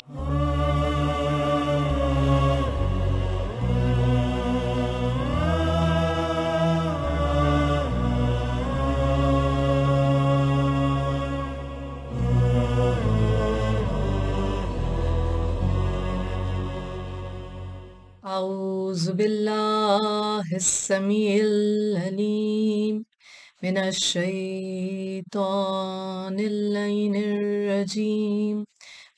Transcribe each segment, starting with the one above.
أعوذ بالله السميع العليم من الشيطان اللعين الرجيم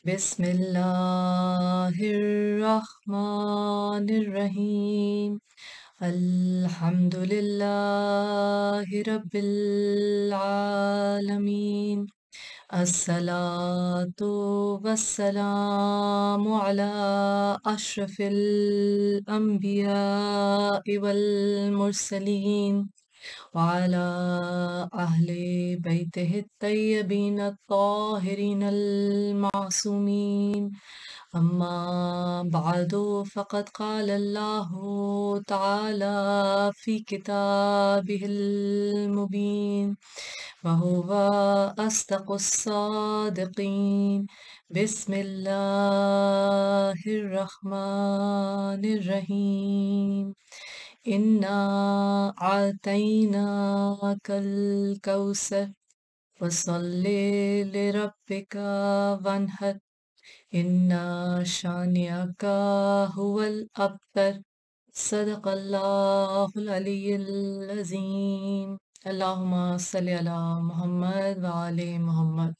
بسم الله الرحمن الرحيم الحمد لله رب العالمين الصلاة والسلام على أشرف الأنبياء والمرسلين وعلى أهل بيته الطيبين الطاهرين المعصومين أما بعد فقد قال الله تعالى في كتابه المبين وهو أصدق الصادقين بسم الله الرحمن الرحيم إنا أعطيناك الكوثر فصل لربك وانحر إن شانئك هو الأبتر صدق الله العلي العظيم اللهم صل على محمد وآل محمد۔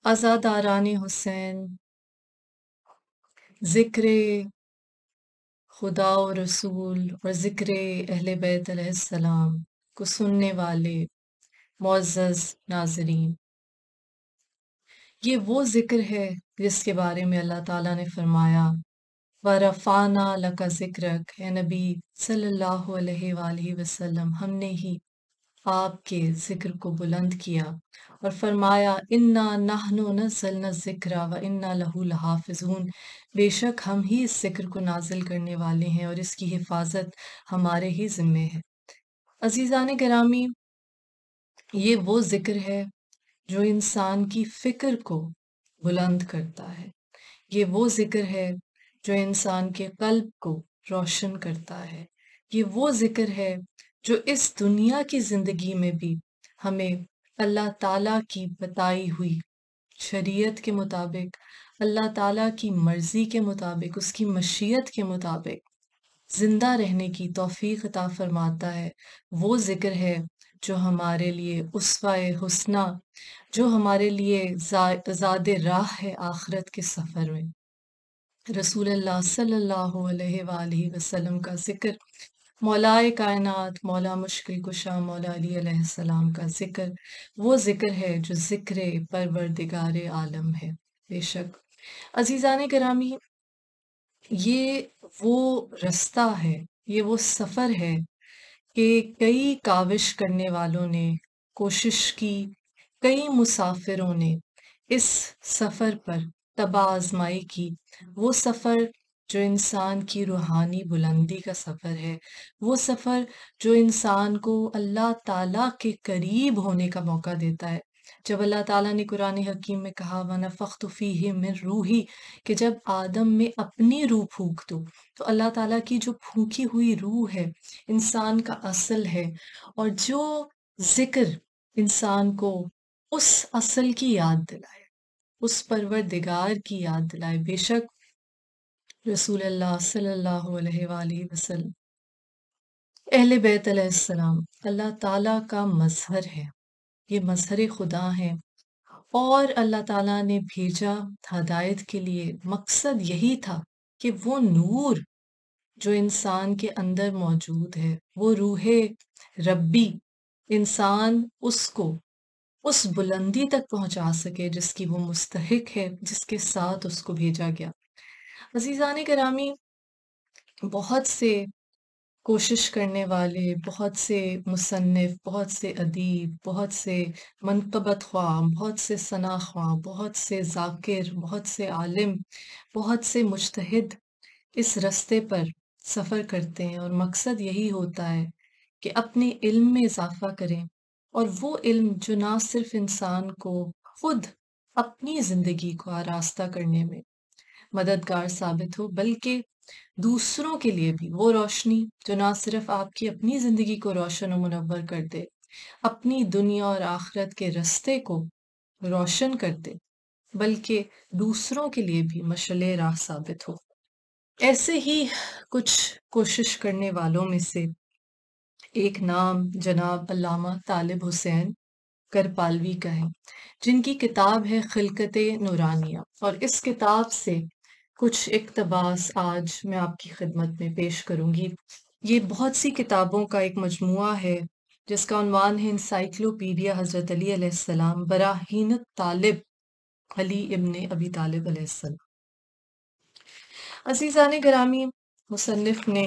عزاداران حسین، ذکر خدا و رسول اور ذکر اہل بیت علیہ السلام کو سننے والے معزز ناظرین، یہ وہ ذکر ہے جس کے بارے میں اللہ تعالیٰ نے فرمایا وَرَفَعْنَا لَكَ ذِكْرَكَ، اے نبی صلی اللہ علیہ وآلہ وسلم، ہم نے ہی آپ کے ذکر کو بلند کیا اور فرمایا اِنَّا نَحْنُ نَزَّلْنَا الذِّكْرَ وَإِنَّا لَهُ لَحَافِظُونَ، بے شک ہم ہی اس ذکر کو نازل کرنے والے ہیں اور اس کی حفاظت ہمارے ہی ذمے ہے۔ عزیزان گرامی، یہ وہ ذکر ہے جو انسان کی فکر کو بلند کرتا ہے، یہ وہ ذکر ہے جو انسان کے قلب کو روشن کرتا ہے، یہ وہ ذکر ہے جو اس دنیا کی زندگی میں بھی ہمیں اللہ تعالیٰ کی بتائی ہوئی شریعت کے مطابق، اللہ تعالیٰ کی مرضی کے مطابق، اس کی مشیت کے مطابق زندہ رہنے کی توفیق عطا فرماتا ہے۔ وہ ذکر ہے جو ہمارے لیے اسوہ حسنہ، جو ہمارے لیے زاد راہ ہے آخرت کے سفر میں۔ رسول اللہ صلی اللہ علیہ وآلہ وسلم کا ذکر، مولائے کائنات، مولا مشکل کشا مولا علی علیہ السلام کا ذکر، وہ ذکر ہے جو ذکر پروردگار عالم ہے۔ بے شک عزیزان گرامی، یہ وہ رستہ ہے، یہ وہ سفر ہے کہ کئی کاوش کرنے والوں نے کوشش کی، کئی مسافروں نے اس سفر پر تباہ آزمائی کی۔ وہ سفر جو انسان کی روحانی بلندی کا سفر ہے، وہ سفر جو انسان کو اللہ تعالیٰ کے قریب ہونے کا موقع دیتا ہے۔ جب اللہ تعالیٰ نے قرآن حکیم میں کہا وَنَفَخْتُ فِيهِ مِن رُوحِي، کہ جب آدم میں اپنی روح پھونک دو، تو اللہ تعالیٰ کی جو پھونکی ہوئی روح ہے انسان کا اصل ہے، اور جو ذکر انسان کو اس اصل کی یاد دلائے، اس پروردگار کی یاد دلائے۔ بے شک رسول اللہ صلی اللہ علیہ وآلہ وسلم، اہل بیت علیہ السلام اللہ تعالیٰ کا مظہر ہے، یہ مظہر خدا ہیں، اور اللہ تعالیٰ نے بھیجا ہدایت کے لیے۔ مقصد یہی تھا کہ وہ نور جو انسان کے اندر موجود ہے، وہ روح ربی، انسان اس کو اس بلندی تک پہنچا سکے جس کی وہ مستحق ہے، جس کے ساتھ اس کو بھیجا گیا۔ عزیزان گرامی، بہت سے کوشش کرنے والے، بہت سے مصنف، بہت سے ادیب، بہت سے منقبت خواہ، بہت سے ثنا خواہ، بہت سے ذاکر، بہت سے عالم، بہت سے مجتہد اس رستے پر سفر کرتے ہیں، اور مقصد یہی ہوتا ہے کہ اپنے علم میں اضافہ کریں، اور وہ علم جو نہ صرف انسان کو خود اپنی زندگی کو آراستہ کرنے میں مددگار ثابت ہو، بلکہ دوسروں کے لیے بھی وہ روشنی جو نہ صرف آپ کی اپنی زندگی کو روشن و منور کر دے، اپنی دنیا اور آخرت کے رستے کو روشن کر دے، بلکہ دوسروں کے لیے بھی مشعل راہ ثابت ہو۔ ایسے ہی کچھ کوشش کرنے والوں میں سے ایک نام جناب علامہ طالب حسین کرپالوی کا ہے، جن کی کتاب ہے خلقت نورانیہ، اور اس کتاب سے کچھ اقتباس آج میں آپ کی خدمت میں پیش کروں گی۔ یہ بہت سی کتابوں کا ایک مجموعہ ہے جس کا عنوان ہے انسائکلوپیڈیا حضرت علی علیہ السلام براہین طالب علی ابن ابی طالب علیہ السلام۔ عزیزان گرامی، مصنف نے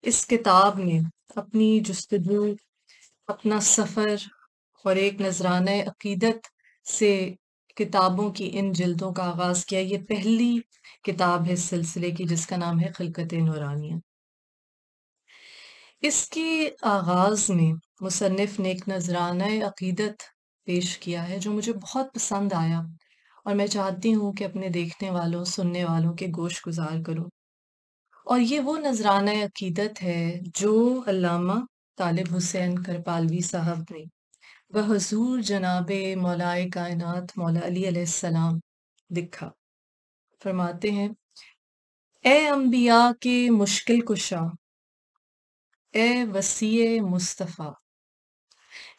اس کتاب میں اپنی جستجو، اپنا سفر اور ایک نذرانہ عقیدت سے کتابوں کی ان جلدوں کا آغاز کیا۔ یہ پہلی کتاب ہے اس سلسلے کی جس کا نام ہے خلقت نورانیہ۔ اس کے آغاز میں مصنف نے ایک نذرانہ عقیدت پیش کیا ہے جو مجھے بہت پسند آیا، اور میں چاہتی ہوں کہ اپنے دیکھنے والوں، سننے والوں کے گوش گزار کروں۔ اور یہ وہ نذرانہ عقیدت ہے جو علامہ طالب حسین کرپالوی صاحب نے بحضور جناب مولائے کائنات مولا علی علیہ السلام لکھا۔ فرماتے ہیں: اے انبیاء کے مشکل کشا، اے وسیع مصطفیٰ،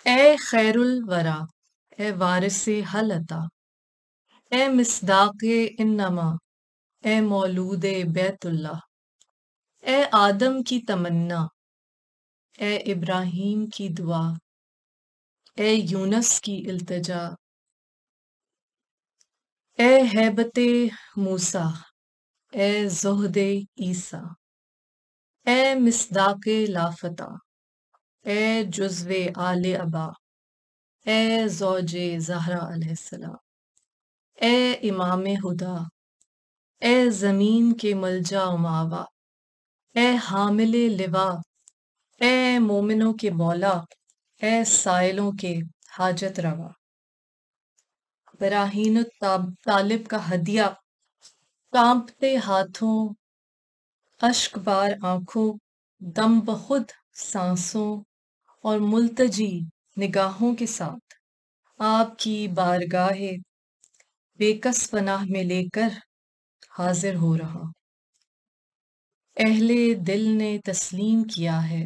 اے خیر الورا، اے وارث حل عطا، اے مصداق انما، اے مولود بیت اللہ، اے آدم کی تمنا، اے ابراہیم کی دعا، اے یونس کی التجا، اے ہیبت موسیٰ، اے زہد عیسیٰ، اے مصداق لافتہ، اے جزو آل ابا، اے زوج زہرا علیہ السلام، اے امام ہدا، اے زمین کے ملجا و ماوا، اے حامل لوا، اے مومنوں کے مولا، اے سائلوں کے حاجت روا۔ براہین طالب کا ہدیہ، کانپتے ہاتھوں، اشک بار آنکھوں، دم بخود سانسوں اور ملتجی نگاہوں کے ساتھ آپ کی بارگاہ بے کس پناہ میں لے کر حاضر ہو رہا۔ اہل دل نے تسلیم کیا ہے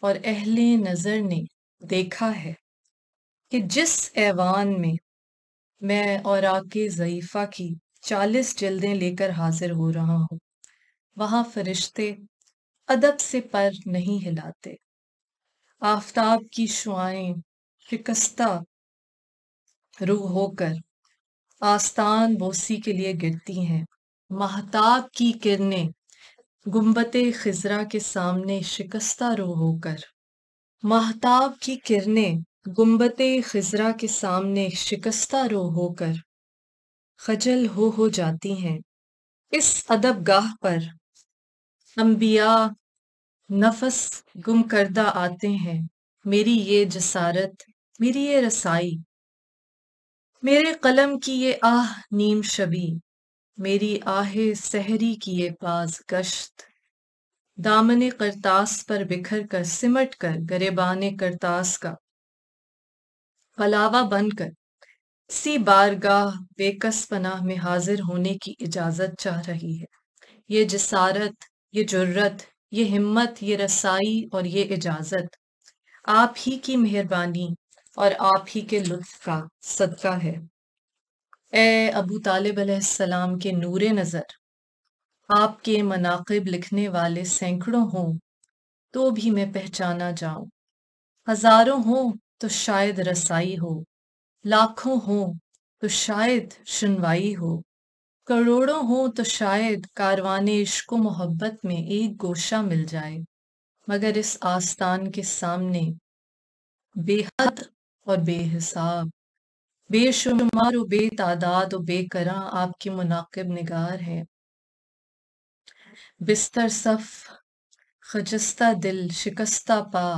اور اہل نظر نے دیکھا ہے کہ جس ایوان میں میں اوراق ضعیفہ کی 40 جلدیں لے کر حاضر ہو رہا ہوں، وہاں فرشتے ادب سے پر نہیں ہلاتے۔ آفتاب کی شعاعیں شکستہ روح ہو کر آستان بوسی کے لیے گرتی ہیں۔ مہتاب کی کرنیں گنبد خضرا کے سامنے شکستہ روح ہو کر، مہتاب کی کرنیں گنبد خضرا کے سامنے شکستہ روح ہو کر خجل ہو جاتی ہیں۔ اس ادب گاہ پر انبیاء نفس گم کردہ آتے ہیں۔ میری یہ جسارت، میری یہ رسائی، میرے قلم کی یہ آہ نیم شبی، میری آہ سحری کی یہ باز گشت، دامن کرتاس پر بکھر کر سمٹ کر گریبان کرتاس کا غلاوہ بن کر اسی بارگاہ بے کس پناہ میں حاضر ہونے کی اجازت چاہ رہی ہے۔ یہ جسارت، یہ جرت، یہ ہمت، یہ رسائی اور یہ اجازت آپ ہی کی مہربانی اور آپ ہی کے لطف کا صدقہ ہے۔ اے ابو طالب علیہ السلام کے نور نظر، آپ کے مناقب لکھنے والے سینکڑوں ہوں تو بھی میں پہچانا جاؤں، ہزاروں ہوں تو شاید رسائی ہو، لاکھوں ہوں تو شاید شنوائی ہو، کروڑوں ہوں تو شاید کاروان عشق و محبت میں ایک گوشہ مل جائے، مگر اس آستان کے سامنے بے حد اور بے حساب، بے شمار و بے تعداد و بے کراں آپ کے مناقب نگار ہیں۔ بستر صف، خجستہ دل، شکستہ پا،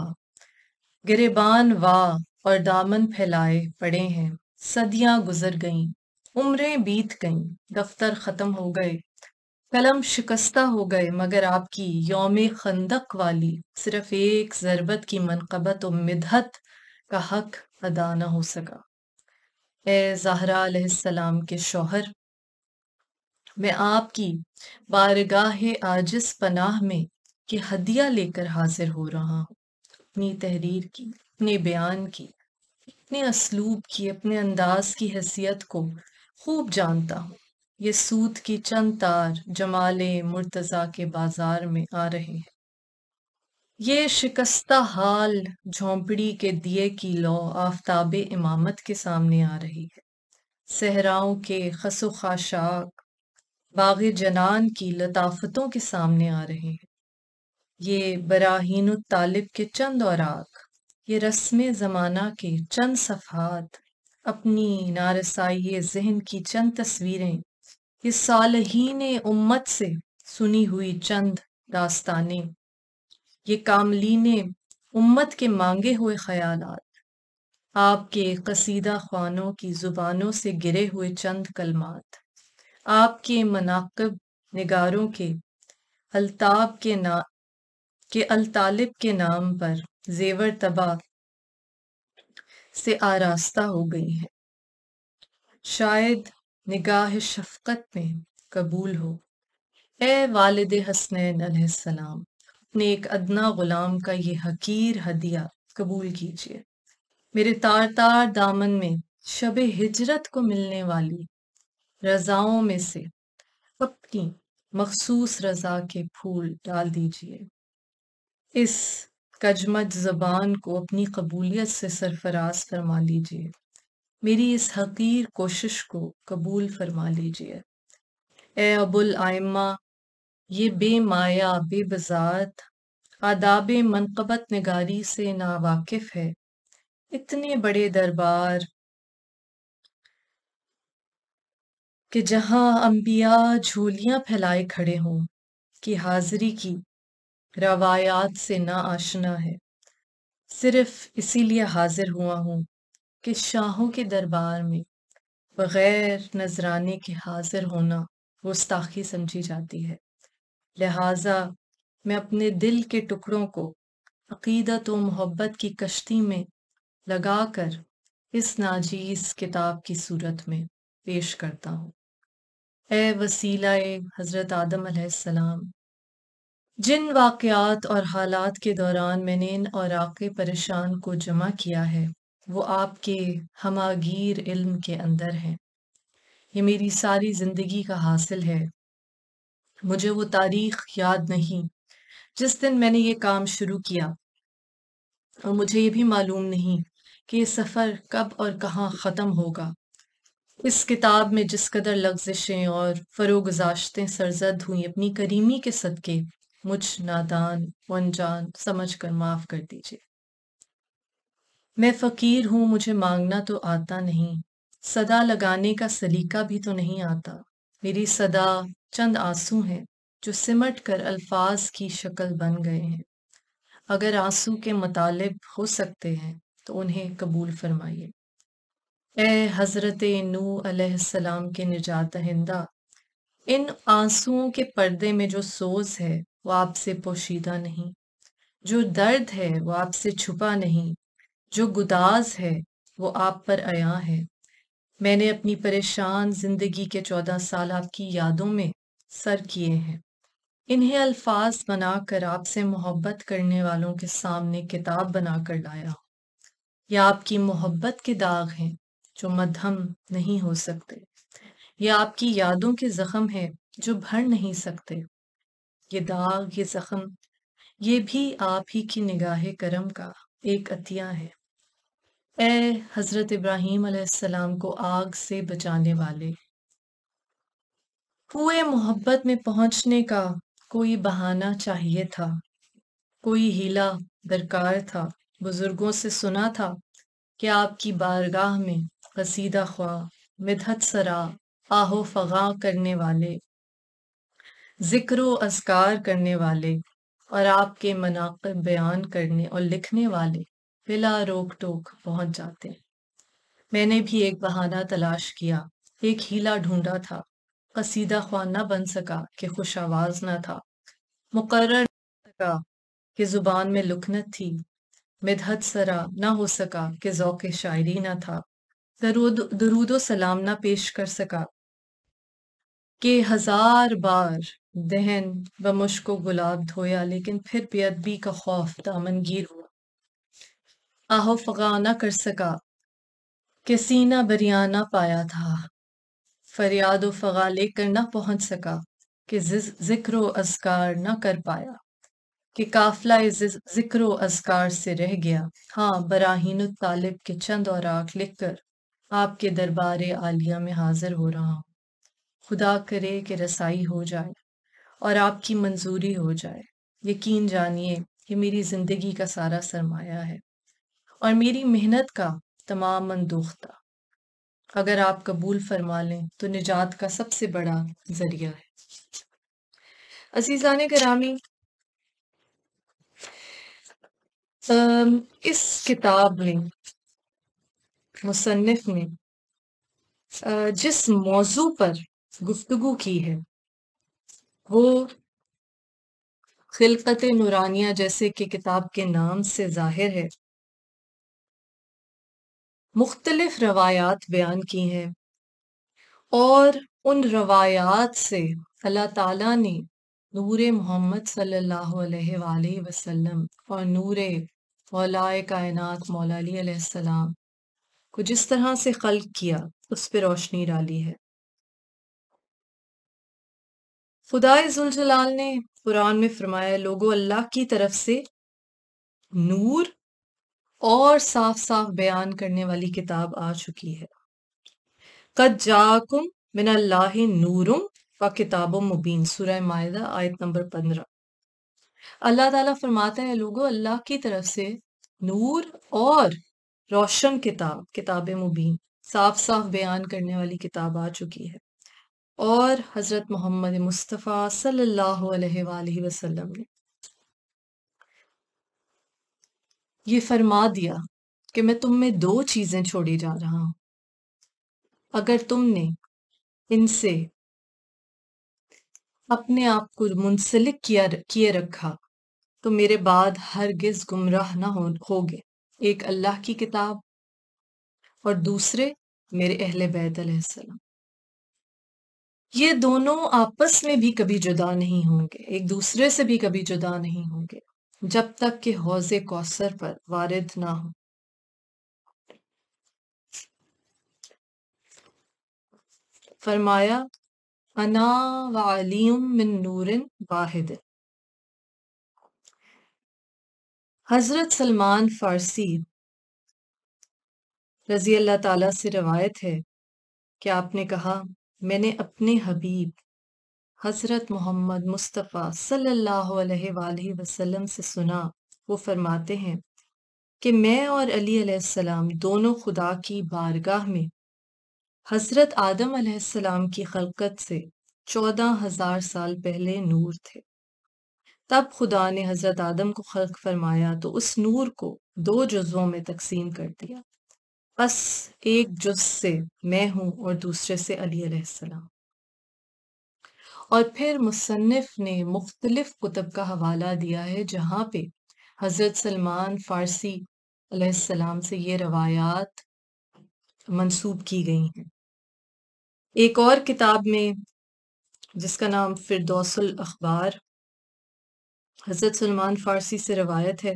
گریبان وا اور دامن پھیلائے پڑے ہیں۔ صدیاں گزر گئیں، عمریں بیت گئیں، دفتر ختم ہو گئے، قلم شکستہ ہو گئے، مگر آپ کی یوم خندق والی صرف ایک ضربت کی منقبت و مدحت کا حق ادا نہ ہو سکا۔ اے زہرا علیہ السلام کے شوہر، میں آپ کی بارگاہ عاجز پناہ میں کہ ہدیہ لے کر حاضر ہو رہا ہوں۔ اپنی تحریر کی، اپنے بیان کی، اپنے اسلوب کی، اپنے انداز کی حیثیت کو خوب جانتا ہوں۔ یہ سوت کی چند تار جمال مرتضیٰ کے بازار میں آ رہے ہیں۔ یہ شکستہ حال جھونپڑی کے دیے کی لو آفتاب امامت کے سامنے آ رہی ہے۔ صحراؤں کے خس و خاشاک باغ جنان کی لطافتوں کے سامنے آ رہے ہیں۔ یہ براہین الطالب کے چند اوراق، یہ رسم زمانہ کے چند صفحات، اپنی نارسائی ذہن کی چند تصویریں، یہ صالحین امت سے سنی ہوئی چند داستانیں، یہ کاملین امت کے مانگے ہوئے خیالات، آپ کے قصیدہ خوانوں کی زبانوں سے گرے ہوئے چند کلمات، آپ کے مناقب نگاروں کے الطالب کے نام پر زیور طبع سے آراستہ ہو گئی ہیں۔ شاید نگاہ شفقت میں قبول ہو۔ اے والد حسنین علیہ السلام، اپنے ایک ادنا غلام کا یہ حقیر ہدیہ قبول کیجیے۔ میرے تار تار دامن میں شب ہجرت کو ملنے والی رضاؤں میں سے اپنی مخصوص رضا کے پھول ڈال دیجیے۔ اس کجمج زبان کو اپنی قبولیت سے سرفراز فرما لیجیے۔ میری اس حقیر کوشش کو قبول فرما لیجیے۔ اے ابو الائمہ، یہ بے مایا بے بذات آداب منقبت نگاری سے ناواقف ہے۔ اتنے بڑے دربار کہ جہاں انبیاء جھولیاں پھیلائے کھڑے ہوں کی حاضری کی روایات سے نا آشنا ہے۔ صرف اسی لیے حاضر ہوا ہوں کہ شاہوں کے دربار میں بغیر نذرانے کے حاضر ہونا گستاخی سمجھی جاتی ہے۔ لہٰذا میں اپنے دل کے ٹکڑوں کو عقیدت و محبت کی کشتی میں لگا کر اس ناجیز کتاب کی صورت میں پیش کرتا ہوں۔ اے وسیلہ حضرت آدم علیہ السلام، جن واقعات اور حالات کے دوران میں نے ان اوراق پریشان کو جمع کیا ہے وہ آپ کے ہماگیر علم کے اندر ہیں۔ یہ میری ساری زندگی کا حاصل ہے۔ مجھے وہ تاریخ یاد نہیں جس دن میں نے یہ کام شروع کیا، اور مجھے یہ بھی معلوم نہیں کہ یہ سفر کب اور کہاں ختم ہوگا۔ اس کتاب میں جس قدر لغزشیں اور فروگزاشتیں سرزد ہوئیں، اپنی کریمی کے صدقے مجھ نادان و انجان سمجھ کر معاف کر دیجیے۔ میں فقیر ہوں، مجھے مانگنا تو آتا نہیں، صدا لگانے کا سلیقہ بھی تو نہیں آتا۔ میری صدا چند آنسو ہیں جو سمٹ کر الفاظ کی شکل بن گئے ہیں۔ اگر آنسو کے مطالب ہو سکتے ہیں تو انہیں قبول فرمائیے۔ اے حضرت نوح علیہ السلام کے نجات دہندہ، ان آنسوؤں کے پردے میں جو سوز ہے وہ آپ سے پوشیدہ نہیں، جو درد ہے وہ آپ سے چھپا نہیں، جو گداز ہے وہ آپ پر عیاں ہے۔ میں نے اپنی پریشان زندگی کے 14 سال آپ کی یادوں میں سر کیے ہیں۔ انہیں الفاظ بنا کر آپ سے محبت کرنے والوں کے سامنے کتاب بنا کر لایا ہوں۔ یہ آپ کی محبت کے داغ ہیں جو مدھم نہیں ہو سکتے۔ یہ آپ کی یادوں کے زخم ہیں جو بھر نہیں سکتے۔ یہ داغ، یہ زخم، یہ بھی آپ ہی کی نگاہ کرم کا ایک عطیہ ہے۔ اے حضرت ابراہیم علیہ السلام کو آگ سے بچانے والے، کوئے محبت میں پہنچنے کا کوئی بہانہ چاہیے تھا، کوئی ہیلا درکار تھا۔ بزرگوں سے سنا تھا کہ آپ کی بارگاہ میں قصیدہ خواں، مدحت سرا، آہ و فغاں کرنے والے، ذکر و اذکار کرنے والے اور آپ کے مناقب بیان کرنے اور لکھنے والے بلا روک ٹوک پہنچ جاتے ہیں۔ میں نے بھی ایک بہانہ تلاش کیا ایک ہیلا ڈھونڈا تھا، قصیدہ خوان نہ بن سکا کہ خوش آواز نہ تھا، مقرر نہ سکا کہ زبان میں لکنت تھی، مدحت سرا نہ ہو سکا کہ ذوق شاعری نہ تھا، درود و سلام نہ پیش کر سکا کہ ہزار بار دہن بمشک و گلاب دھویا، لیکن پھر بے ادبی کا خوف دامن گیر ہوا، آہ و فغاں نہ کر سکا کہ سینہ بریاں نہ پایا تھا، فریاد و فغاں لے کر نہ پہنچ سکا کہ ذکر و اذکار نہ کر پایا، کہ قافلہ ذکر و اذکار سے رہ گیا۔ ہاں، براہین الطالب کے چند اوراق لکھ کر آپ کے دربار عالیہ میں حاضر ہو رہا ہوں۔ خدا کرے کہ رسائی ہو جائے اور آپ کی منظوری ہو جائے۔ یقین جانیے کہ میری زندگی کا سارا سرمایہ ہے اور میری محنت کا تمام اندوختہ، اگر آپ قبول فرما لیں تو نجات کا سب سے بڑا ذریعہ ہے۔ عزیزان گرامی، اس کتاب میں مصنف نے جس موضوع پر گفتگو کی ہے وہ خلقت نورانیہ، جیسے کہ کتاب کے نام سے ظاہر ہے، مختلف روایات بیان کی ہیں، اور ان روایات سے اللہ تعالیٰ نے نور محمد صلی اللہ علیہ وآلہ وسلم اور نور مولائے کائنات مولا علی علیہ السلام کو جس طرح سے خلق کیا اس پہ روشنی ڈالی ہے۔ خدائے ذوالجلال نے قرآن میں فرمایا، لوگو اللہ کی طرف سے نور اور صاف صاف بیان کرنے والی کتاب آ چکی ہے۔ قد جاءکم من اللہ نور و کتاب مبین، سورہ مائدہ آیت نمبر 15۔ اللہ تعالیٰ فرماتا ہے، لوگو اللہ کی طرف سے نور اور روشن کتاب، کتاب مبین، صاف صاف بیان کرنے والی کتاب آ چکی ہے، اور حضرت محمد مصطفیٰ صلی اللہ علیہ وآلہ وسلم نے یہ فرما دیا کہ میں تم میں دو چیزیں چھوڑی جا رہا ہوں، اگر تم نے ان سے اپنے آپ کو منسلک کیے رکھا تو میرے بعد ہرگز گمراہ نہ ہوگے۔ ایک اللہ کی کتاب اور دوسرے میرے اہل بیت علیہ السلام۔ یہ دونوں آپس میں بھی کبھی جدا نہیں ہوں گے، ایک دوسرے سے بھی کبھی جدا نہیں ہوں گے، جب تک کہ حوض کوثر پر وارد نہ ہو۔ فرمایا، انا وعلی من نور واحد۔ حضرت سلمان فارسی رضی اللہ تعالیٰ سے روایت ہے کہ آپ نے کہا، میں نے اپنے حبیب حضرت محمد مصطفیٰ صلی اللہ علیہ وآلہ وسلم سے سنا، وہ فرماتے ہیں کہ میں اور علی علیہ السلام دونوں خدا کی بارگاہ میں حضرت آدم علیہ السلام کی خلقت سے 14,000 سال پہلے نور تھے۔ تب خدا نے حضرت آدم کو خلق فرمایا تو اس نور کو 2 جزووں میں تقسیم کر دیا، بس ایک جز سے میں ہوں اور دوسرے سے علی علیہ السلام۔ اور پھر مصنف نے مختلف کتب کا حوالہ دیا ہے جہاں پہ حضرت سلمان فارسی علیہ السلام سے یہ روایات منسوب کی گئی ہیں۔ ایک اور کتاب میں جس کا نام فردوس الاخبار، حضرت سلمان فارسی سے روایت ہے،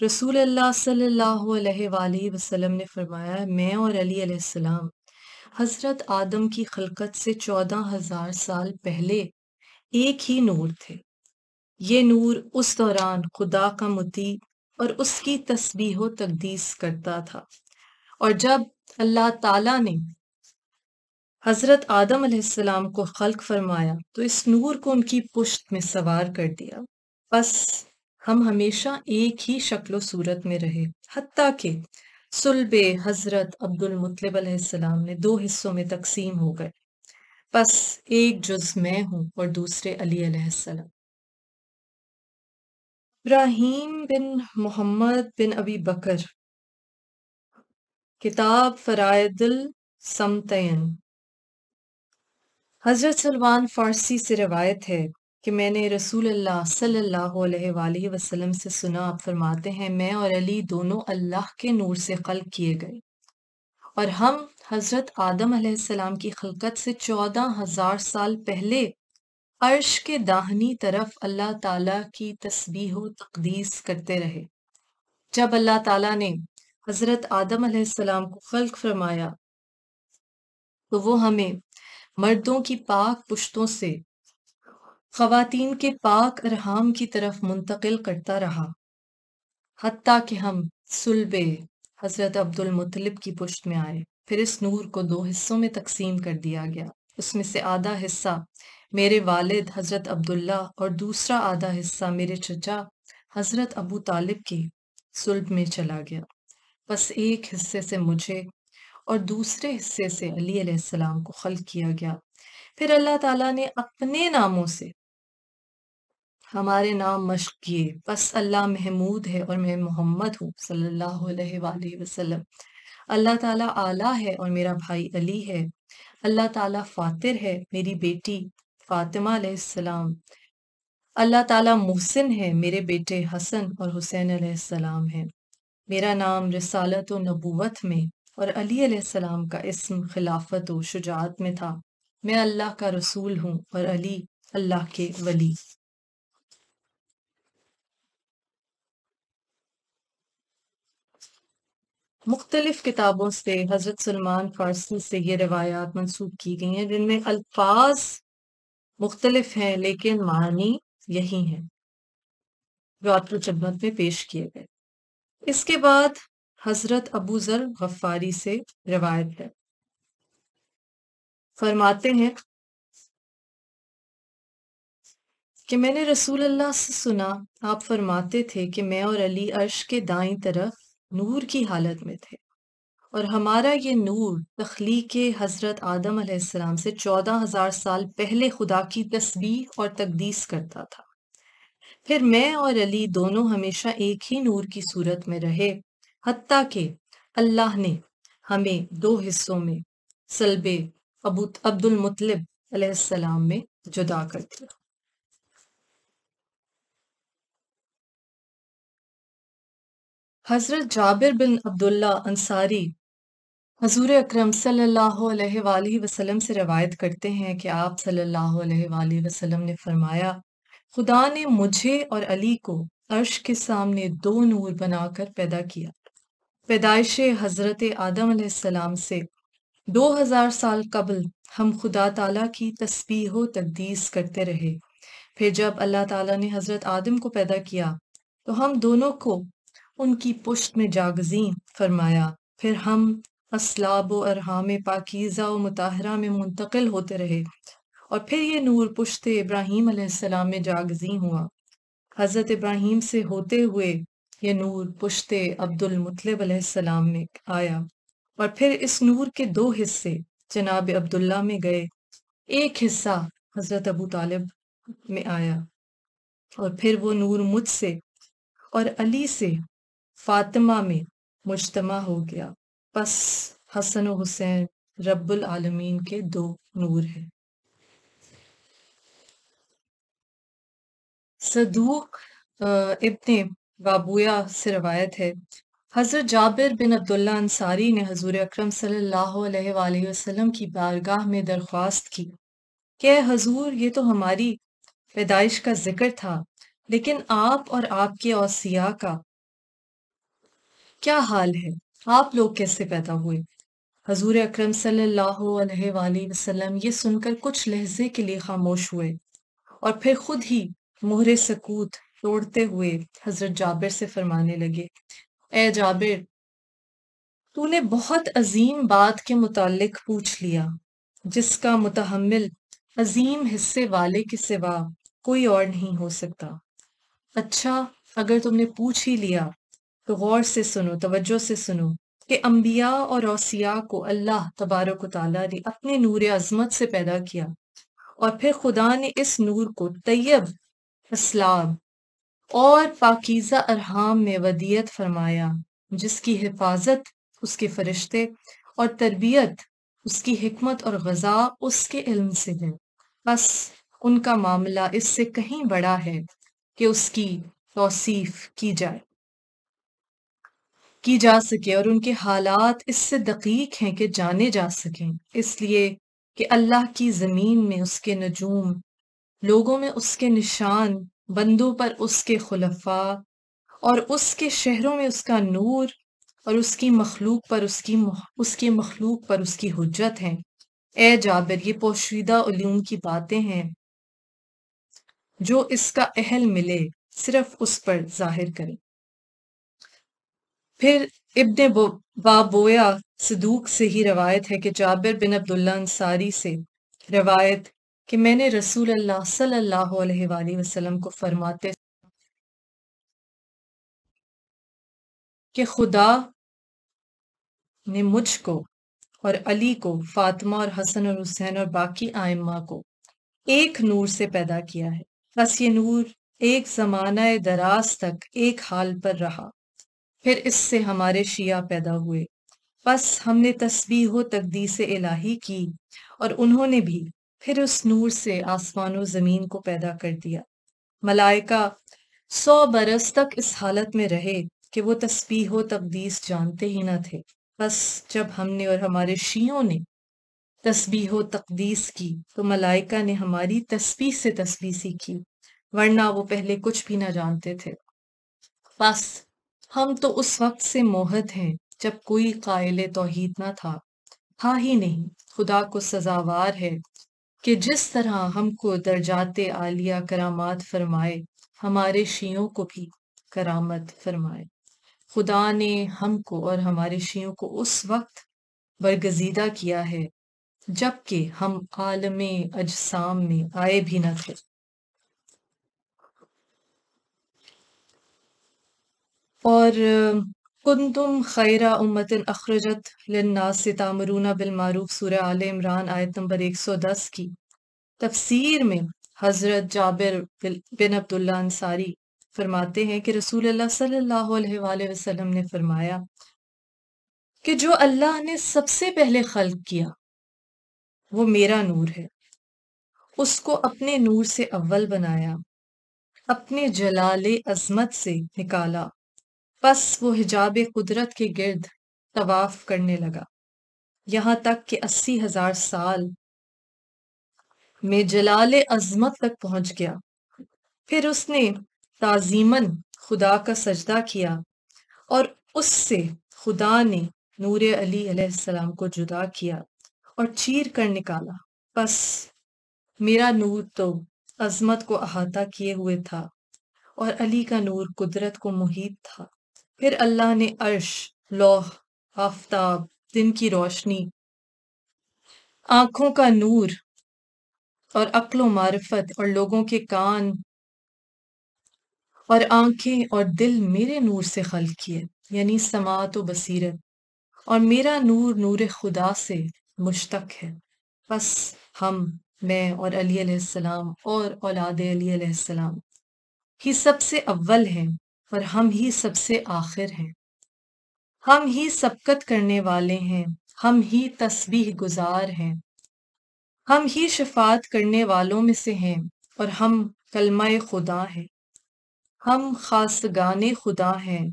رسول اللہ صلی اللہ علیہ وآلہ وسلم نے فرمایا، میں اور علی علیہ السلام حضرت آدم کی خلقت سے 14,000 سال پہلے ایک ہی نور تھے۔ یہ نور اس دوران خدا کا مطیع اور اس کی تسبیح و تقدیس کرتا تھا، اور جب اللہ تعالیٰ نے حضرت آدم علیہ السلام کو خلق فرمایا تو اس نور کو ان کی پشت میں سوار کر دیا، بس ہم ہمیشہ ایک ہی شکل و صورت میں رہے، حتیٰ کہ صلب حضرت عبد المطلب علیہ السلام نے 2 حصوں میں تقسیم ہو گئے، بس ایک جز میں ہوں اور دوسرے علی علیہ السلام۔ ابراہیم بن محمد بن ابی بکر، کتاب فرائض الصمتین، حضرت سلمان فارسی سے روایت ہے کہ میں نے رسول اللہ صلی اللہ علیہ وآلہ وسلم سے سنا، آپ فرماتے ہیں میں اور علی دونوں اللہ کے نور سے خلق کیے گئے، اور ہم حضرت آدم علیہ السلام کی خلقت سے 14,000 سال پہلے عرش کے داہنی طرف اللہ تعالیٰ کی تسبیح و تقدیس کرتے رہے۔ جب اللہ تعالیٰ نے حضرت آدم علیہ السلام کو خلق فرمایا تو وہ ہمیں مردوں کی پاک پشتوں سے خواتین کے پاک ارحام کی طرف منتقل کرتا رہا، حتیٰ کہ ہم صلب حضرت عبد المطلب کی پشت میں آئے۔ پھر اس نور کو 2 حصوں میں تقسیم کر دیا گیا، اس میں سے آدھا حصہ میرے والد حضرت عبداللہ اور دوسرا آدھا حصہ میرے چچا حضرت ابو طالب کی صلب میں چلا گیا۔ بس ایک حصے سے مجھے اور دوسرے حصے سے علی علیہ السلام کو خلق کیا گیا۔ پھر اللہ تعالیٰ نے اپنے ناموں سے ہمارے نام مشق کیے، بس اللہ محمود ہے اور میں محمد ہوں صلی اللہ علیہ وآلہ وسلم۔ اللہ تعالیٰ اعلیٰ ہے اور میرا بھائی علی ہے۔ اللہ تعالیٰ فاتر ہے، میری بیٹی فاطمہ علیہ السلام۔ اللہ تعالیٰ محسن ہے، میرے بیٹے حسن اور حسین علیہ السلام ہیں۔ میرا نام رسالت و نبوت میں اور علی علیہ السلام کا اسم خلافت و شجاعت میں تھا۔ میں اللہ کا رسول ہوں اور علی اللہ کے ولی۔ مختلف کتابوں سے حضرت سلمان فارسی سے یہ روایات منسوب کی گئی ہیں، جن میں الفاظ مختلف ہیں لیکن معنی یہی ہیں جو آپ کی خدمت میں پیش کیے گئے۔ اس کے بعد حضرت ابو ذر غفاری سے روایت ہے، فرماتے ہیں کہ میں نے رسول اللہ سے سنا، آپ فرماتے تھے کہ میں اور علی عرش کے دائیں طرف نور کی حالت میں تھے، اور ہمارا یہ نور تخلیق حضرت آدم علیہ السلام سے 14,000 سال پہلے خدا کی تسبیح اور تقدیس کرتا تھا۔ پھر میں اور علی دونوں ہمیشہ ایک ہی نور کی صورت میں رہے، حتیٰ کہ اللہ نے ہمیں 2 حصوں میں صلب عبد المطلب علیہ السلام میں جدا کر دیا۔ حضرت جابر بن عبداللہ انصاری حضور اکرم صلی اللہ علیہ وآلہ وسلم سے روایت کرتے ہیں کہ آپ صلی اللہ علیہ وآلہ وسلم نے فرمایا، خدا نے مجھے اور علی کو عرش کے سامنے 2 نور بنا کر پیدا کیا۔ پیدائش حضرت آدم علیہ السلام سے 2,000 سال قبل ہم خدا تعالیٰ کی تسبیح و تقدیس کرتے رہے۔ پھر جب اللہ تعالیٰ نے حضرت آدم کو پیدا کیا تو ہم دونوں کو ان کی پشت میں جاگزیں فرمایا۔ پھر ہم اسلاب و ارحام پاکیزہ و مطہرہ میں منتقل ہوتے رہے، اور پھر یہ نور پشت ابراہیم علیہ السلام میں جاگزیں ہوا۔ حضرت ابراہیم سے ہوتے ہوئے یہ نور پشت عبد المطلب علیہ السلام میں آیا، اور پھر اس نور کے 2 حصے جناب عبداللہ میں گئے، ایک حصہ حضرت ابو طالب میں آیا، اور پھر وہ نور مجھ سے اور علی سے فاطمہ میں مجتمع ہو گیا۔ بس حسن و حسین رب العالمین کے 2 نور ہیں۔ صدوق ابن بابویا سے روایت ہے، حضرت جابر بن عبداللہ انصاری نے حضور اکرم صلی اللہ علیہ وآلہ وسلم کی بارگاہ میں درخواست کی کہ اے حضور، یہ تو ہماری پیدائش کا ذکر تھا، لیکن آپ اور آپ کے اوصیاء کا کیا حال ہے؟ آپ لوگ کیسے پیدا ہوئے؟ حضور اکرم صلی اللہ علیہ وآلہ وسلم یہ سن کر کچھ لحظے کے لیے خاموش ہوئے، اور پھر خود ہی مہر سکوت توڑتے ہوئے حضرت جابر سے فرمانے لگے، اے جابر، تو نے بہت عظیم بات کے متعلق پوچھ لیا، جس کا متحمل عظیم حصے والے کے سوا کوئی اور نہیں ہو سکتا۔ اچھا، اگر تم نے پوچھ ہی لیا تو غور سے سنو، توجہ سے سنو کہ انبیاء اور اوصیاء کو اللہ تبارک و تعالیٰ نے اپنے نور عظمت سے پیدا کیا، اور پھر خدا نے اس نور کو طیب اسلاب اور پاکیزہ ارحام میں ودیعت فرمایا، جس کی حفاظت اس کے فرشتے اور تربیت اس کی حکمت اور غذا اس کے علم سے ہے، بس ان کا معاملہ اس سے کہیں بڑا ہے کہ اس کی توصیف کی جا سکے، اور ان کے حالات اس سے دقیق ہیں کہ جانے جا سکیں، اس لیے کہ اللہ کی زمین میں اس کے نجوم، لوگوں میں اس کے نشان، بندوں پر اس کے خلفاء، اور اس کے شہروں میں اس کا نور، اور اس کی مخلوق پر اس کی حجت ہیں۔ اے جابر، یہ پوشیدہ علوم کی باتیں ہیں، جو اس کا اہل ملے صرف اس پر ظاہر کریں۔ پھر ابن بابویا صدوق سے ہی روایت ہے کہ جابر بن عبداللہ انصاری سے روایت کہ میں نے رسول اللہ صلی اللہ علیہ وآلہ وسلم کو فرماتے کہ خدا نے مجھ کو اور علی کو، فاطمہ اور حسن اور حسین اور باقی آئمہ کو ایک نور سے پیدا کیا ہے، بس یہ نور ایک زمانہ دراز تک ایک حال پر رہا، پھر اس سے ہمارے شیعہ پیدا ہوئے، بس ہم نے تسبیح و تقدیس الہی کی، اور انہوں نے بھی پھر اس نور سے آسمان و زمین کو پیدا کر دیا۔ ملائکہ 100 برس تک اس حالت میں رہے کہ وہ تسبیح و تقدیس جانتے ہی نہ تھے، بس جب ہم نے اور ہمارے شیعوں نے تسبیح و تقدیس کی تو ملائکہ نے ہماری تسبیح سے تسبیح سیکھی، ورنہ وہ پہلے کچھ بھی نہ جانتے تھے۔ بس ہم تو اس وقت سے موحد ہیں جب کوئی قائل توحید نہ تھا، ہی نہیں خدا کو سزاوار ہے کہ جس طرح ہم کو درجات عالیہ کرامات فرمائے، ہمارے شیعوں کو بھی کرامت فرمائے۔ خدا نے ہم کو اور ہمارے شیعوں کو اس وقت برگزیدہ کیا ہے جبکہ ہم عالم اجسام میں آئے بھی نہ تھے۔ اور کنتم خیر امت اخرجت للناس تامرون بالمعروف، سورہ آل عمران آیت نمبر 110 کی تفسیر میں حضرت جابر بن عبداللہ انصاری فرماتے ہیں کہ رسول اللہ صلی اللہ علیہ وآلہ وسلم نے فرمایا کہ جو اللہ نے سب سے پہلے خلق کیا وہ میرا نور ہے، اس کو اپنے نور سے اول بنایا، اپنے جلال عظمت سے نکالا، پس وہ حجاب قدرت کے گرد طواف کرنے لگا، یہاں تک کہ 80,000 سال میں جلال عظمت تک پہنچ گیا۔ پھر اس نے تعظیماً خدا کا سجدہ کیا، اور اس سے خدا نے نور علی علیہ السلام کو جدا کیا اور چیر کر نکالا، بس میرا نور تو عظمت کو احاطہ کیے ہوئے تھا اور علی کا نور قدرت کو محیط تھا۔ پھر اللہ نے عرش، لوح، آفتاب، دن کی روشنی، آنکھوں کا نور اور عقل و معرفت، اور لوگوں کے کان اور آنکھیں اور دل میرے نور سے خلق کیے، یعنی سماعت و بصیرت، اور میرا نور نور خدا سے مشتق ہے۔ بس میں اور علی علیہ السلام اور اولاد علی علیہ السلام ہی سب سے اول ہیں، اور ہم ہی سب سے آخر ہیں، ہم ہی سبقت کرنے والے ہیں، ہم ہی تسبیح گزار ہیں، ہم ہی شفاعت کرنے والوں میں سے ہیں، اور ہم کلمہ خدا ہیں، ہم خاصگان خدا ہیں،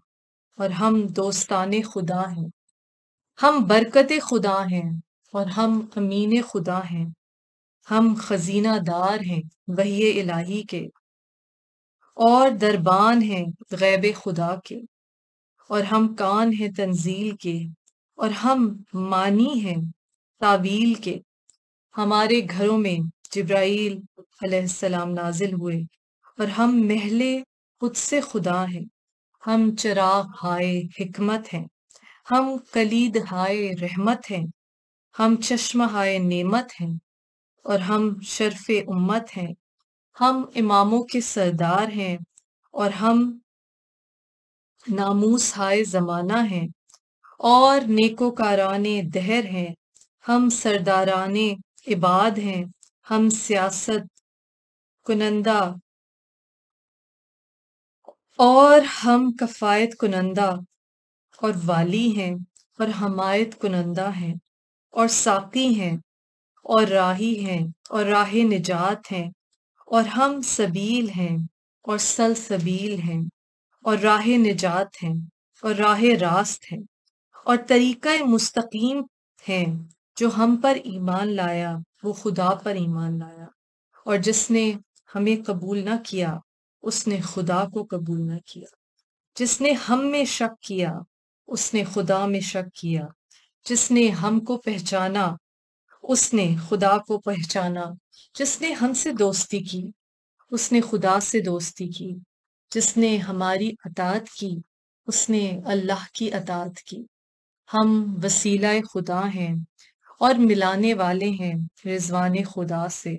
اور ہم دوستان خدا ہیں، ہم برکت خدا ہیں، اور ہم امین خدا ہیں، ہم خزینہ دار ہیں وحی الہی کے، اور دربان ہیں غیب خدا کے، اور ہم کان ہیں تنزیل کے، اور ہم مانی ہیں تعویل کے۔ ہمارے گھروں میں جبرائیل علیہ السلام نازل ہوئے، اور ہم محل قدس خدا ہیں، ہم چراغ ہائے حکمت ہیں، ہم کلید ہائے رحمت ہیں، ہم چشمہ ہائے نعمت ہیں، اور ہم شرف امت ہیں، ہم اماموں کے سردار ہیں، اور ہم ناموس ہائے زمانہ ہیں، اور نیکوکاران دہر ہیں، ہم سرداران عباد ہیں، ہم سیاست کنندہ اور ہم کفایت کنندہ اور والی ہیں اور حمایت کنندہ ہیں، اور ساقی ہیں اور راہی ہیں اور راہ نجات ہیں، اور ہم سبیل ہیں اور سلسبیل ہیں اور راہ نجات ہیں اور راہ راست ہیں اور طریقہ مستقیم ہیں۔ جو ہم پر ایمان لایا وہ خدا پر ایمان لایا، اور جس نے ہمیں قبول نہ کیا اس نے خدا کو قبول نہ کیا۔ جس نے ہم میں شک کیا اس نے خدا میں شک کیا۔ جس نے ہم کو پہچانا اس نے خدا کو پہچانا۔ جس نے ہم سے دوستی کی اس نے خدا سے دوستی کی۔ جس نے ہماری اطاعت کی اس نے اللہ کی اطاعت کی۔ ہم وسیلہ خدا ہیں اور ملانے والے ہیں رضوان خدا سے،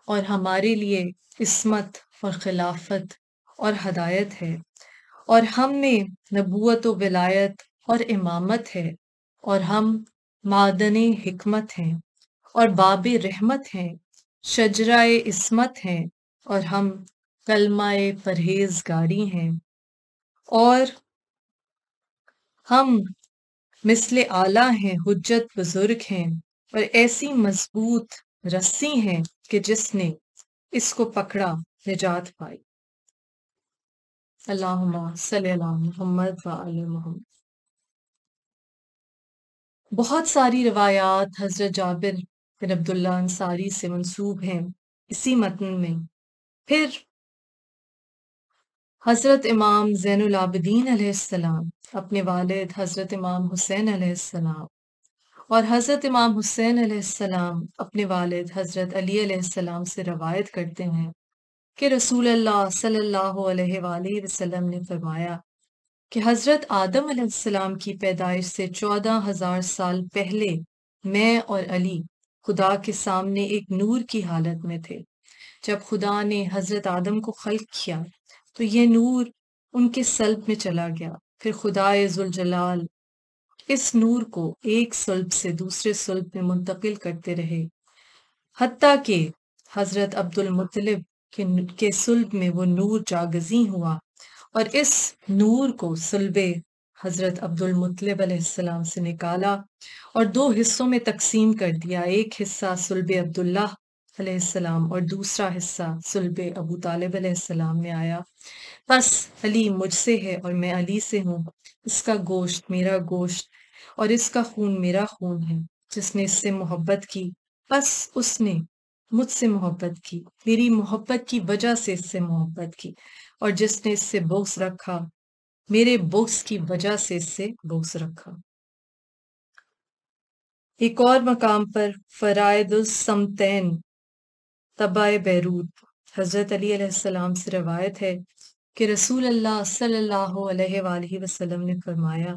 اور ہمارے لیے عصمت اور خلافت اور ہدایت ہے، اور ہم میں نبوت و ولایت اور امامت ہے، اور ہم معدن حکمت ہیں اور باب رحمت ہیں، شجرہ عصمت ہیں، اور ہم کلمہ پرہیزگاری ہیں، اور ہم مثل آلہ ہیں، حجت بزرگ ہیں، اور ایسی مضبوط رسی ہیں کہ جس نے اس کو پکڑا نجات پائی۔ اللہم صلی اللہ محمد وآل محمد۔ بہت ساری روایات حضرت جابر بن عبداللہ انصاری سے منسوب ہیں اسی متن میں۔ پھر حضرت امام زین العابدین علیہ السلام اپنے والد حضرت امام حسین علیہ السلام، اور حضرت امام حسین علیہ السلام اپنے والد حضرت علی علیہ السلام سے روایت کرتے ہیں کہ رسول اللہ صلی اللہ علیہ وآلہ وسلم نے فرمایا کہ حضرت آدم علیہ السلام کی پیدائش سے 14,000 سال پہلے میں اور علی خدا کے سامنے ایک نور کی حالت میں تھے۔ جب خدا نے حضرت آدم کو خلق کیا تو یہ نور ان کے صلب میں چلا گیا۔ پھر خدائے ذوالجلال اس نور کو ایک صلب سے دوسرے صلب میں منتقل کرتے رہے، حتیٰ کہ حضرت عبد المطلب کے صلب میں وہ نور جاگزیں ہوا، اور اس نور کو صلب حضرت عبد المطلب علیہ السلام سے نکالا اور 2 حصوں میں تقسیم کر دیا، ایک حصہ صلب عبداللہ علیہ السلام اور دوسرا حصہ صلب ابو طالب علیہ السلام میں آیا۔ بس علی مجھ سے ہے اور میں علی سے ہوں، اس کا گوشت میرا گوشت اور اس کا خون میرا خون ہے۔ جس نے اس سے محبت کی بس اس نے مجھ سے محبت کی، میری محبت کی وجہ سے اس سے محبت کی، اور جس نے اس سے بغض رکھا میرے بغض کی وجہ سے اس سے بغض رکھا۔ ایک اور مقام پر فرائد السمتین تبع بیروت حضرت علی علیہ السلام سے روایت ہے کہ رسول اللہ صلی اللہ علیہ وآلہ وسلم نے فرمایا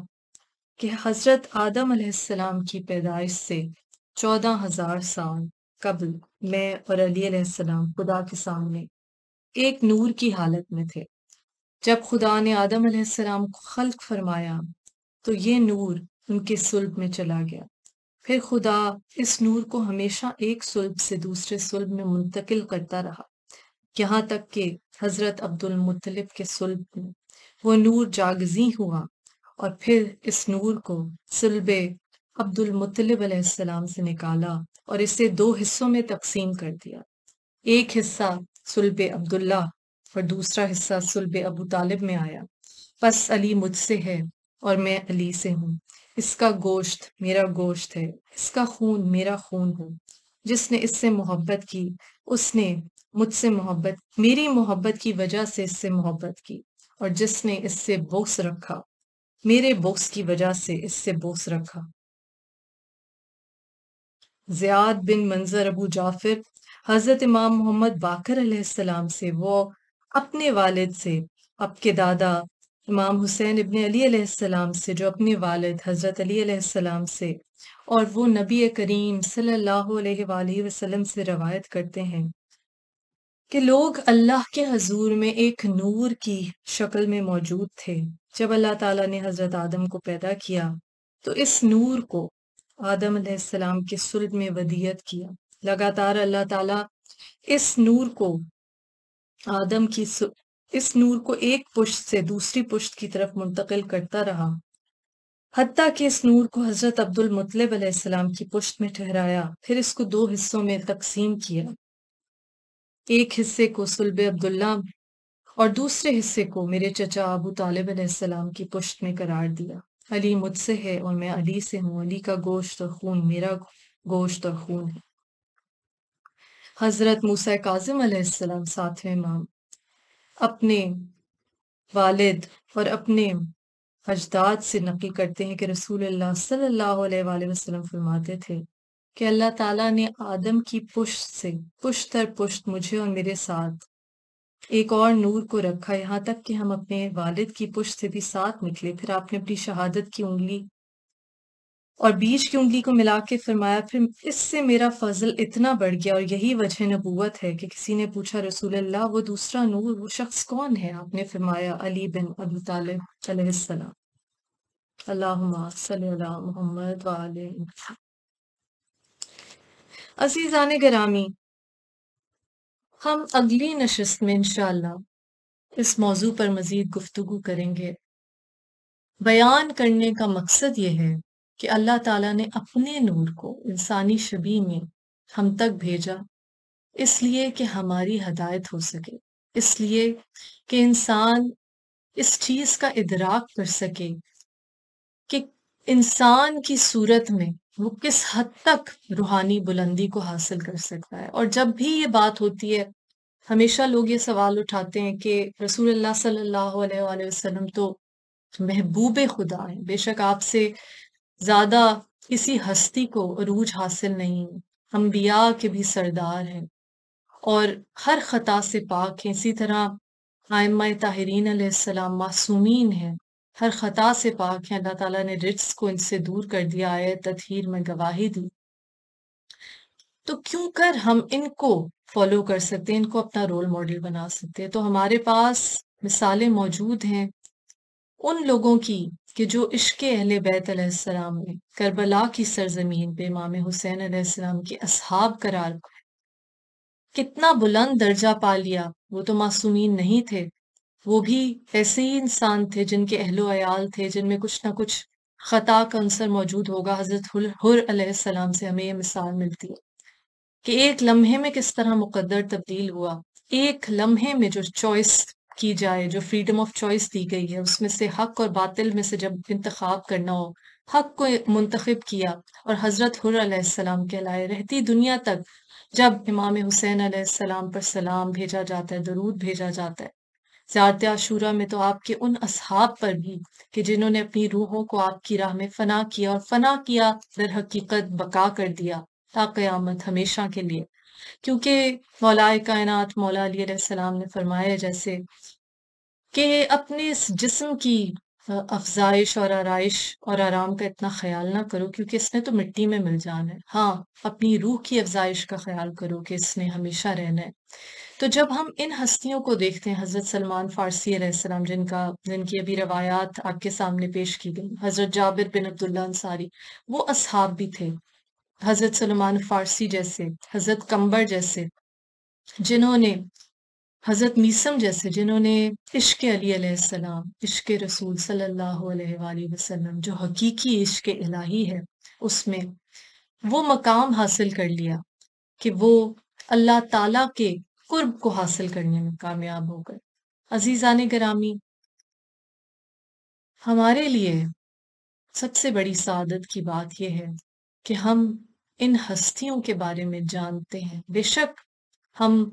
کہ حضرت آدم علیہ السلام کی پیدائش سے 14,000 سال قبل میں اور علی علیہ السلام خدا کے سامنے ایک نور کی حالت میں تھے۔ جب خدا نے آدم علیہ السلام کو خلق فرمایا تو یہ نور ان کے صلب میں چلا گیا۔ پھر خدا اس نور کو ہمیشہ ایک صلب سے دوسرے صلب میں منتقل کرتا رہا، یہاں تک کہ حضرت عبد المطلب کے صلب میں وہ نور جاگزیں ہوا، اور پھر اس نور کو صلب عبد المطلب علیہ السلام سے نکالا اور اسے 2 حصوں میں تقسیم کر دیا، ایک حصہ صلب عبداللہ اور دوسرا حصہ صلب ابو طالب میں آیا۔ بس علی مجھ سے ہے اور میں علی سے ہوں، اس کا گوشت میرا گوشت ہے، اس کا خون میرا خون ہے۔ جس نے اس سے محبت کی اس نے مجھ سے محبت، میری محبت کی وجہ سے اس سے محبت کی، اور جس نے اس سے بغض رکھا میرے بغض کی وجہ سے اس سے بغض رکھا۔ زیاد بن منظر ابو جعفر حضرت امام محمد باقر علیہ السلام سے، وہ اپنے والد سے، آپ کے دادا امام حسین ابن علی علیہ السلام سے جو اپنے والد حضرت علی علیہ السلام سے، اور وہ نبی کریم صلی اللہ علیہ وآلہ وسلم سے روایت کرتے ہیں کہ لوگ اللہ کے حضور میں ایک نور کی شکل میں موجود تھے۔ جب اللہ تعالیٰ نے حضرت آدم کو پیدا کیا تو اس نور کو آدم علیہ السلام کے صلب میں ودیعت کیا۔ لگاتار اللہ تعالیٰ اس نور کو اس نور کو ایک پشت سے دوسری پشت کی طرف منتقل کرتا رہا، حتیٰ کہ اس نور کو حضرت عبد المطلب علیہ السلام کی پشت میں ٹھہرایا، پھر اس کو 2 حصوں میں تقسیم کیا، ایک حصے کو صلب عبداللہ اور دوسرے حصے کو میرے چچا ابو طالب علیہ السلام کی پشت میں قرار دیا۔ علی مجھ سے ہے اور میں علی سے ہوں، علی کا گوشت اور خون میرا گوشت اور خون ہے۔ حضرت موسیٰ کاظم علیہ السلام 7ویں امام اپنے والد اور اپنے اجداد سے نقل کرتے ہیں کہ رسول اللہ صلی اللہ علیہ وآلہ وسلم فرماتے تھے کہ اللہ تعالیٰ نے آدم کی پشت سے پشت در پشت مجھے اور میرے ساتھ ایک اور نور کو رکھا، یہاں تک کہ ہم اپنے والد کی پشت سے بھی ساتھ نکلے۔ پھر آپ نے اپنی شہادت کی انگلی اور بیچ کی انگلی کو ملا کے فرمایا، پھر اس سے میرا فضل اتنا بڑھ گیا، اور یہی وجہ نبوت ہے کہ کسی نے پوچھا رسول اللہ وہ دوسرا نور، وہ شخص کون ہے؟ آپ نے فرمایا علی بن ابی طالب علیہ السلام۔ اللہم صلی علی محمد وآلہ محمد۔ عزیزان گرامی، ہم اگلی نشست میں انشاءاللہ اس موضوع پر مزید گفتگو کریں گے۔ بیان کرنے کا مقصد یہ ہے کہ اللہ تعالیٰ نے اپنے نور کو انسانی شبیہ میں ہم تک بھیجا، اس لیے کہ ہماری ہدایت ہو سکے، اس لیے کہ انسان اس چیز کا ادراک کر سکے کہ انسان کی صورت میں وہ کس حد تک روحانی بلندی کو حاصل کر سکتا ہے۔ اور جب بھی یہ بات ہوتی ہے، ہمیشہ لوگ یہ سوال اٹھاتے ہیں کہ رسول اللہ صلی اللہ علیہ وآلہ وسلم تو محبوب خدا ہیں، بے شک آپ سے زیادہ کسی ہستی کو عروج حاصل نہیں، انبیاء کے بھی سردار ہیں اور ہر خطا سے پاک ہیں، اسی طرح ائمہ طاہرین علیہ السلام معصومین ہیں، ہر خطا سے پاک ہیں، اللہ تعالیٰ نے رجس کو ان سے دور کر دیا، آیت تطہیر میں گواہی دی، تو کیوں کر ہم ان کو فالو کر سکتے ہیں، ان کو اپنا رول ماڈل بنا سکتے ہیں؟ تو ہمارے پاس مثالیں موجود ہیں ان لوگوں کی کہ جو عشق اہل بیت علیہ السلام میں کربلا کی سرزمین پہ امام حسین علیہ السلام کے اصحاب قرار پائے، کتنا بلند درجہ پا لیا۔ وہ تو معصومین نہیں تھے، وہ بھی ایسے ہی انسان تھے جن کے اہل و عیال تھے، جن میں کچھ نہ کچھ خطا کا عنصر موجود ہوگا۔ حضرت حر علیہ السلام سے ہمیں یہ مثال ملتی ہے کہ ایک لمحے میں کس طرح مقدر تبدیل ہوا، ایک لمحے میں جو چوائس کی جائے، جو فریڈم آف چوائس دی گئی ہے، اس میں سے حق اور باطل میں سے جب انتخاب کرنا ہو، حق کو منتخب کیا اور حضرت حر علیہ السلام کہلائے۔ رہتی دنیا تک جب امام حسین علیہ السلام پر سلام بھیجا جاتا ہے، درود بھیجا جاتا ہے، زیارت عاشورہ میں تو آپ کے ان اصحاب پر بھی کہ جنہوں نے اپنی روحوں کو آپ کی راہ میں فنا کیا، اور فنا کیا در حقیقت بقا کر دیا تا قیامت ہمیشہ کے لیے، کیونکہ مولا کائنات مولا علی علیہ السلام نے فرمایا جیسے کہ اپنے اس جسم کی افزائش اور آرائش اور آرام کا اتنا خیال نہ کرو کیونکہ اس نے تو مٹی میں مل جانا ہے، ہاں اپنی روح کی افزائش کا خیال کرو کہ اس نے ہمیشہ رہنا ہے۔ تو جب ہم ان ہستیوں کو دیکھتے ہیں، حضرت سلمان فارسی علیہ السلام جن کی ابھی روایات آپ کے سامنے پیش کی گئی، حضرت جابر بن عبداللہ انصاری، وہ اصحاب بھی تھے، حضرت سلمان فارسی جیسے، حضرت کمبر جیسے، جنہوں نے حضرت میسم جیسے، جنہوں نے عشق علی علیہ السلام، عشق رسول صلی اللہ علیہ وآلہ وسلم جو حقیقی عشق الہی ہے، اس میں وہ مقام حاصل کر لیا کہ وہ اللہ تعالیٰ کے قرب کو حاصل کرنے میں کامیاب ہو گئے۔ عزیزان گرامی، ہمارے لیے سب سے بڑی سعادت کی بات یہ ہے کہ ہم ان ہستیوں کے بارے میں جانتے ہیں۔ بے شک ہم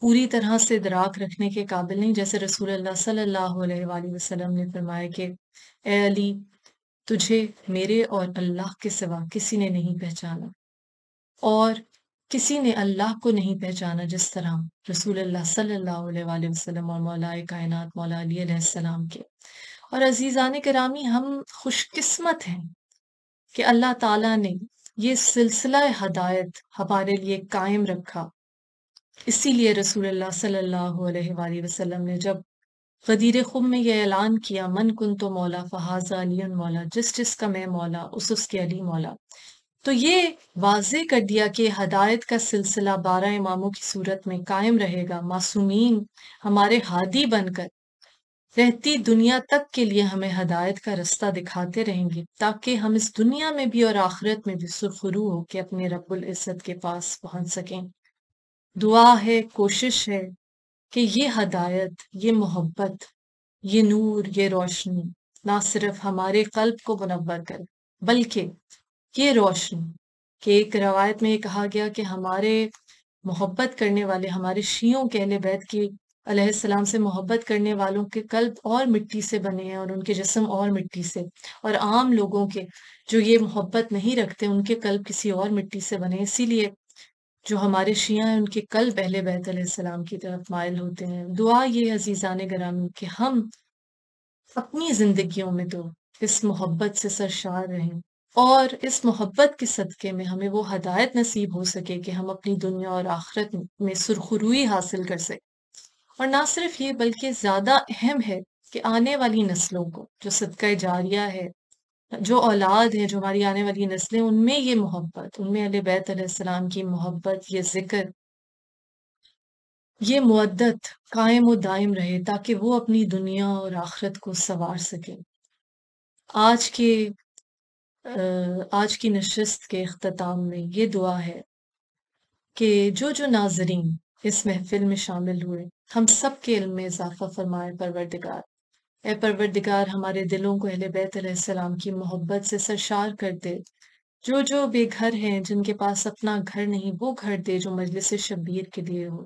پوری طرح سے ادراک رکھنے کے قابل نہیں، جیسے رسول اللہ صلی اللہ علیہ وآلہ وسلم نے فرمایا کہ اے علی، تجھے میرے اور اللہ کے سوا کسی نے نہیں پہچانا، اور کسی نے اللہ کو نہیں پہچانا جس طرح رسول اللہ صلی اللہ علیہ وآلہ وسلم اور مولا کائنات مولا علی علیہ السلام کے۔ اور عزیزان کرامی، ہم خوش قسمت ہیں کہ اللہ تعالیٰ نے یہ سلسلہ ہدایت ہمارے لیے قائم رکھا۔ اسی لیے رسول اللہ صلی اللہ علیہ وآلہ وسلم نے جب غدیر خم میں یہ اعلان کیا، من کن تو مولا فہذا علی مولا، جس کا میں مولا اس کے علی مولا، تو یہ واضح کر دیا کہ ہدایت کا سلسلہ 12 اماموں کی صورت میں قائم رہے گا، معصومین ہمارے ہادی بن کر رہتی دنیا تک کے لیے ہمیں ہدایت کا رستہ دکھاتے رہیں گے، تاکہ ہم اس دنیا میں بھی اور آخرت میں بھی سرخرو ہو کے اپنے رب العزت کے پاس پہنچ سکیں۔ دعا ہے، کوشش ہے کہ یہ ہدایت، یہ محبت، یہ نور، یہ روشنی نہ صرف ہمارے قلب کو منور کرے، بلکہ یہ روشنی کہ ایک روایت میں یہ کہا گیا کہ ہمارے محبت کرنے والے، ہمارے شیعوں کے اہل بیت کی علیہ السلام سے محبت کرنے والوں کے قلب اور مٹی سے بنے ہیں اور ان کے جسم اور مٹی سے، اور عام لوگوں کے جو یہ محبت نہیں رکھتے ان کے قلب کسی اور مٹی سے بنے۔ اسی لیے جو ہمارے شیعہ ہیں ان کے قلب اہل بیت علیہ السلام کی طرف مائل ہوتے ہیں۔ دعا یہ عزیزان گرامی کہ ہم اپنی زندگیوں میں تو اس محبت سے سرشار رہیں، اور اس محبت کے صدقے میں ہمیں وہ ہدایت نصیب ہو سکے کہ ہم اپنی دنیا اور آخرت میں سرخروئی حاصل کر سکیں۔ اور نہ صرف یہ بلکہ زیادہ اہم ہے کہ آنے والی نسلوں کو جو صدقہ جاریہ ہے، جو اولاد ہے، جو ہماری آنے والی نسلیں، ان میں یہ محبت، ان میں اہل بیت علیہ السلام کی محبت، یہ ذکر، یہ مودت قائم و دائم رہے، تاکہ وہ اپنی دنیا اور آخرت کو سنوار سکیں۔ آج کے آج کی نشست کے اختتام میں یہ دعا ہے کہ جو ناظرین اس محفل میں شامل ہوئے، ہم سب کے علم میں اضافہ فرمائے پروردگار۔ اے پروردگار، ہمارے دلوں کو اہل بیت علیہ السلام کی محبت سے سرشار کر دے۔ جو بے گھر ہیں، جن کے پاس اپنا گھر نہیں، وہ گھر دے جو مجلس شبیر کے لیے ہو۔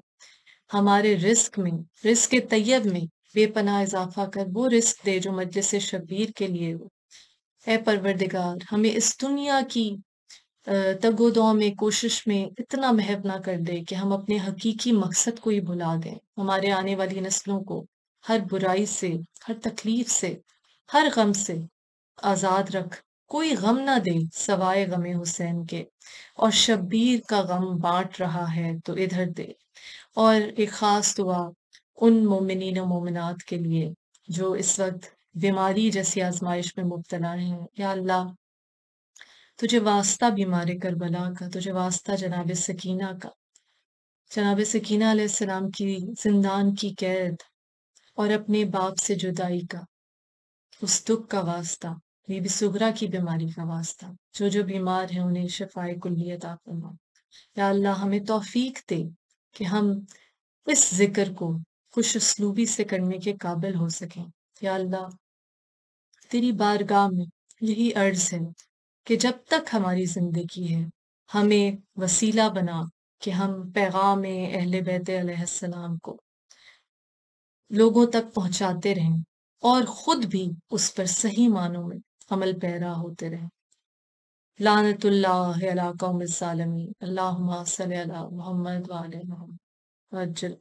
ہمارے رزق میں، رزق طیب میں بے پناہ اضافہ کر، وہ رزق دے جو مجلس شبیر کے لیے ہو۔ اے پروردگار، ہمیں اس دنیا کی تگ و دو میں، کوشش میں اتنا محو نہ کر دے کہ ہم اپنے حقیقی مقصد کو ہی بھلا دیں۔ ہمارے آنے والی نسلوں کو ہر برائی سے، ہر تکلیف سے، ہر غم سے آزاد رکھ۔ کوئی غم نہ دے سوائے غم حسین کے، اور شبیر کا غم بانٹ رہا ہے تو ادھر دے۔ اور ایک خاص دعا ان مومنین و مومنات کے لیے جو اس وقت بیماری جیسی آزمائش میں مبتلا ہیں۔ یا اللہ، تجھے واسطہ بیمار کربلا کا، تجھے واسطہ جناب سکینہ کا، جناب سکینہ علیہ السلام کی زندان کی قید اور اپنے باپ سے جدائی کا، اس دکھ کا واسطہ، بی بی سغرا کی بیماری کا واسطہ، جو بیمار ہیں انہیں شفائے کلی عطا فرما۔ یا اللہ، ہمیں توفیق دے کہ ہم اس ذکر کو خوش اسلوبی سے کرنے کے قابل ہو سکیں۔ یا اللہ، تیری بارگاہ میں یہی عرض ہے کہ جب تک ہماری زندگی ہے، ہمیں وسیلہ بنا کہ ہم پیغام اہل بیت علیہ السلام کو لوگوں تک پہنچاتے رہیں، اور خود بھی اس پر صحیح معنوں میں عمل پیرا ہوتے رہیں۔ لعنت اللہ علی قوم الظالمین، اللہم صلی علی محمد وعلی محمد وعجل